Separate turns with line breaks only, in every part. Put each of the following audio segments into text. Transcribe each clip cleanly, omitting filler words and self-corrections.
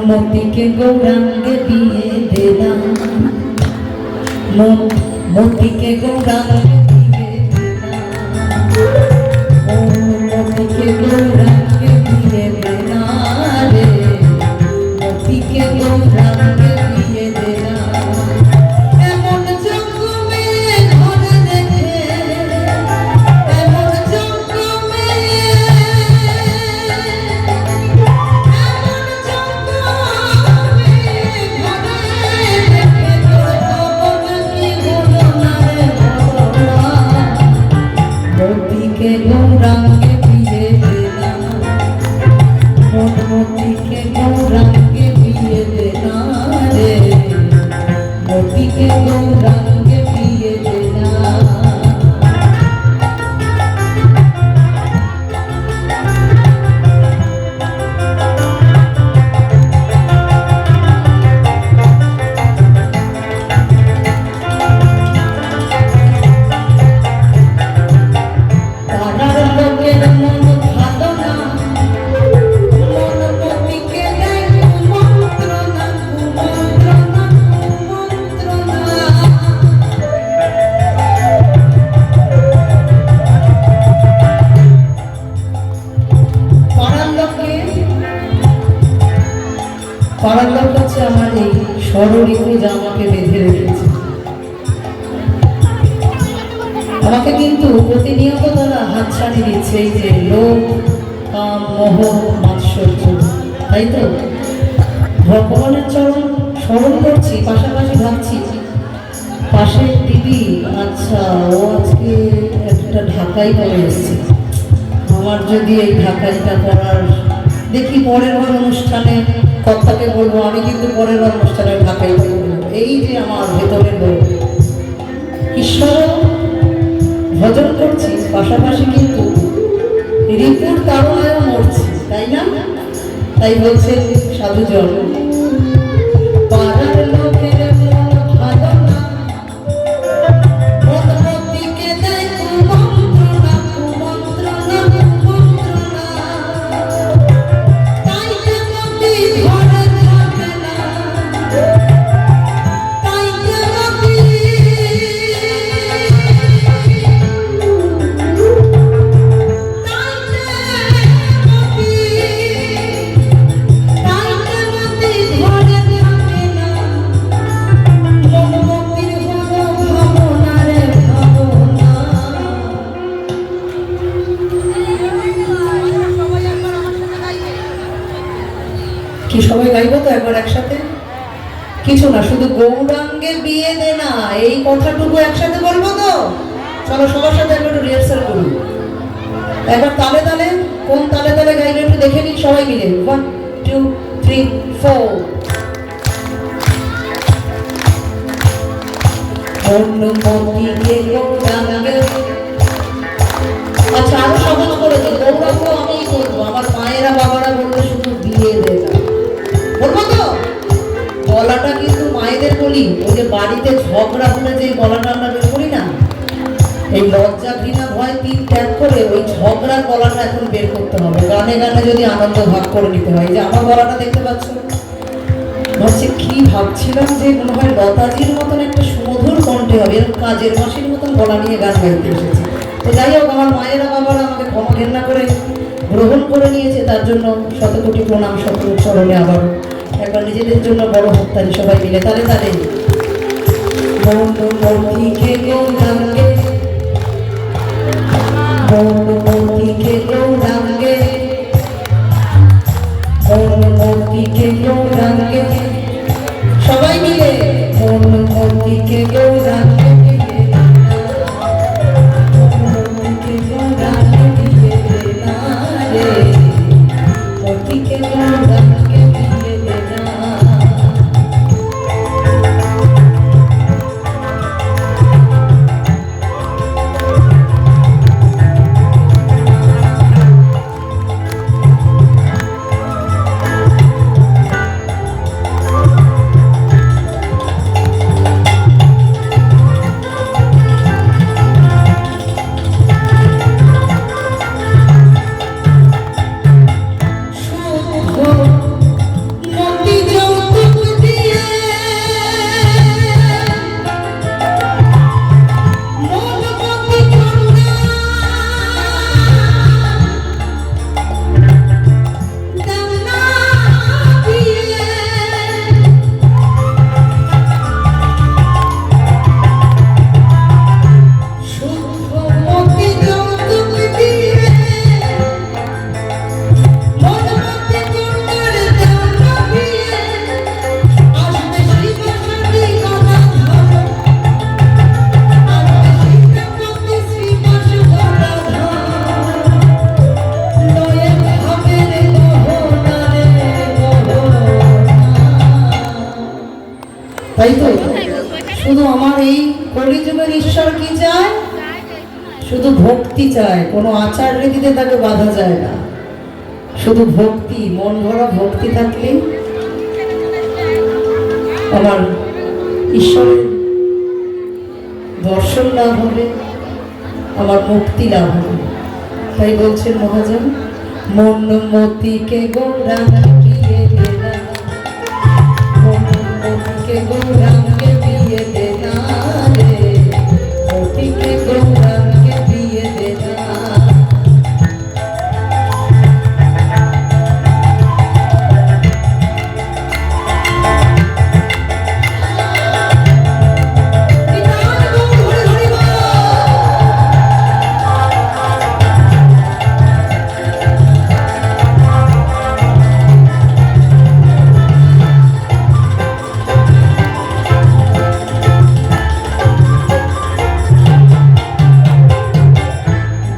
মতিকে গৌরাঙ্গে বিয়ে দিলাম, মতিকে গৌরাঙ্গে বিয়ে দিলাম, মতিকে গৌরাঙ্গে বিয়ে দিলাম রে, মতিকে গৌরাঙ্গে বিয়ে দিলাম। এমন জঙ্গমে ঘর দেখে, এমন জঙ্গমে মতিকে গৌরাঙ্গে বিয়ে দিলাম, মতিকে গৌরাঙ্গে বিয়ে দিলাম রে, মতিকে গৌরাঙ্গে বিয়ে দিলাম। পাড়ার লোক হচ্ছে আমার এই ষড়ঋতু যা আমাকে বেঁধে রেখেছে। আমাকে কিন্তু প্রতিনিয়ত তারা হাতছানি দিচ্ছে, এই যে লোভ, কাম, মোহ, মাৎসর্য, তাই তো? ভগবানের চরণ স্মরণ করছি, পাশাপাশি ভাবছি পাশে দিদি, আচ্ছা ও আজকে একটা ঢাকাই পরে এসছে, আমার যদি এই ঢাকাইটা পরার, দেখি পরের বার অনুষ্ঠানে কর্তাকে বলবো আমি কিন্তু পরের বার অনুষ্ঠানে ঢাকাই পরবো। এই যে আমার ভেতরের লোক, ঈশ্বর ভজন করছি, পাশাপাশি কিন্তু রিপুর তাড়নায়ও মরছি, তাই না? তাই বলছে সাধুজন, পাড়ার লোকের মন ভালো না, মতিকে দেয় কুমন্ত্রণা, কুমন্ত্রণা, কুমন্ত্রণা, তাই যে মতি ঘরে থাকে না, তাই যে মতি, কি সবাই গাইবো তো একবার একসাথে? কিছু না, শুধু গৌরাঙ্গে বিয়ে দে না, এই কথাটুকু একসাথে বলবো তো? চলো সবার সাথে একবার একটু রিহার্সাল করি, একবার তালে তালে, কোন তালে তালে গাইলে একটু দেখে নিন সবাই মিলে। 1 2 3 4। মতিকে গৌরাঙ্গে, আচ্ছা আরো সহজ করে দিই, গৌরাঙ্গ আমিই করবো, আমার মায়েরা বাবারা বললে শুধু বিয়ে দে না, বলবো তো? গলাটা কিন্তু মায়েদের বলি, ওই যে বাড়িতে ঝগড়া হলে যে গলাটা আমরা বের করি না, এই লজ্জা ঘৃণা ভয় তিন ত্যাগ করে ওই ঝগড়ার গলাটা এখন বের করতে হবে, গানে গানে যদি আনন্দ ভাগ করে নিতে হয়। যে আমার গলাটা দেখতে পাচ্ছ, ভাবছি কি ভাবছিলাম যে মনে হয় লতাজির মতন একটা সুমধুর কণ্ঠে হবে, এরকম কাজের মাসির মতন গলা নিয়ে গান গাইতে এসেছি। তো যাই হোক, আমার মায়েরা বাবারা আমাকে ক্ষমা ঘেন্না করে গ্রহণ করে নিয়েছে, তার জন্য শত কোটি প্রণাম, শত চরণে আবার একবার নিজেদের জন্য বড় হত্যারি সবাই মিলে তালে তালে। মতিকে গৌরাঙ্গে, মতিকে গৌরাঙ্গে, মতিকে গৌরাঙ্গে, সবাই মিলে মতিকে গৌরাঙ্গে, মতিকে গৌরাঙ্গে বিয়ে দিলা রে, মতিকে গৌরাঙ্গে বিয়ে দিলা। তাই তো শুধু আমার এই কলিযুগের ঈশ্বর কি চায়, শুধু ভক্তি চায়, কোনো আচার রীতিতে তাকে বাধা যায় না, শুধু ভক্তি, মন ভরা ভক্তি থাকলে আমার ঈশ্বরের দর্শন লাভ হবে, আমার মুক্তি লাভ হবে। তাই বলছেন মহাজন, মন মতিকে গৌরাঙ্গে দিয়ে দেনা, মন মতিকে গৌরাঙ্গে দিয়ে দেনা রে, মতিকে গৌরাঙ্গে দিয়ে দেনা।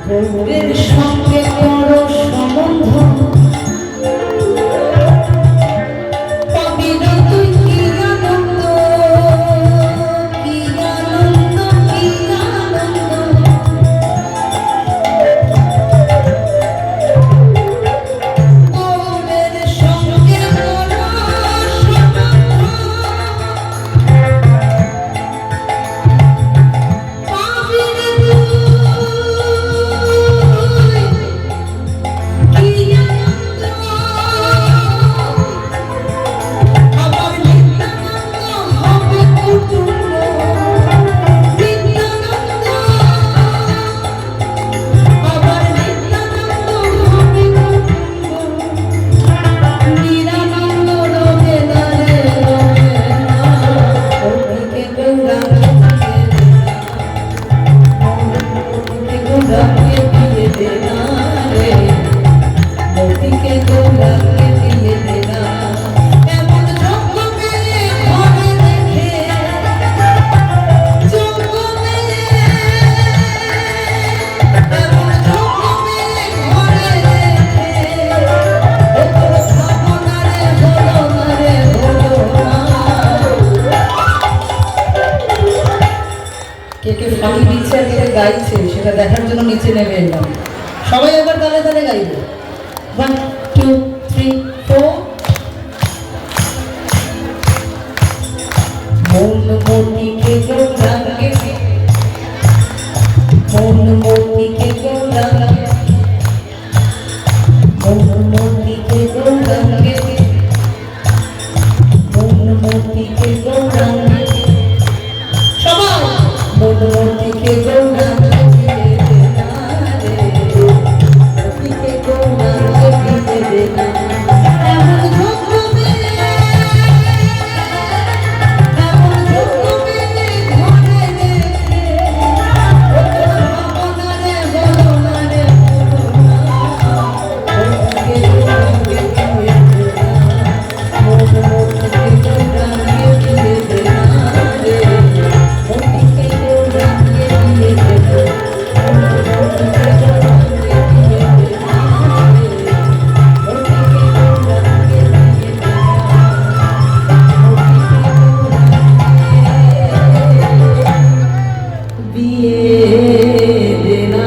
গৌরের সঙ্গে করো সম্বন্ধ, পাবি না তুই কি আনন্দ, কি আনন্দ, কি আনন্দ। গৌরের সঙ্গে করো সম্বন্ধ, পাবি না ফাঁকি দিচ্ছে আর কে গাইছে সেটা দেখার জন্য নিচে নেমে এলাম। সবাই এবার তালে তালে গাইবে। 1 2 3 4। মন মতিকে গৌরাঙ্গে, মন মতিকে গৌরাঙ্গে, মন মতিকে গৌরাঙ্গে, মন মতিকে গৌরাঙ্গে। সবাই মন মতিকে গৌরাঙ্গে দিয়ে দেনা রে, মতিকে গৌরাঙ্গে দিয়ে দেনা। এমন ঝকমে, এমন ঝকমে ঘরে রেখে, ও তোর ভাবনা রে হলো না রে, মতিকে গৌরাঙ্গে দিয়ে দেনা, মন মতিকে গৌরাঙ্গে দিয়ে দেনা রে, মতিকে গৌরাঙ্গে দিয়ে দেনা, মতিকে গৌরাঙ্গে দিয়ে দেনা রে, মতিকে গৌরাঙ্গে দিয়ে দেনা, দিয়ে দেনা।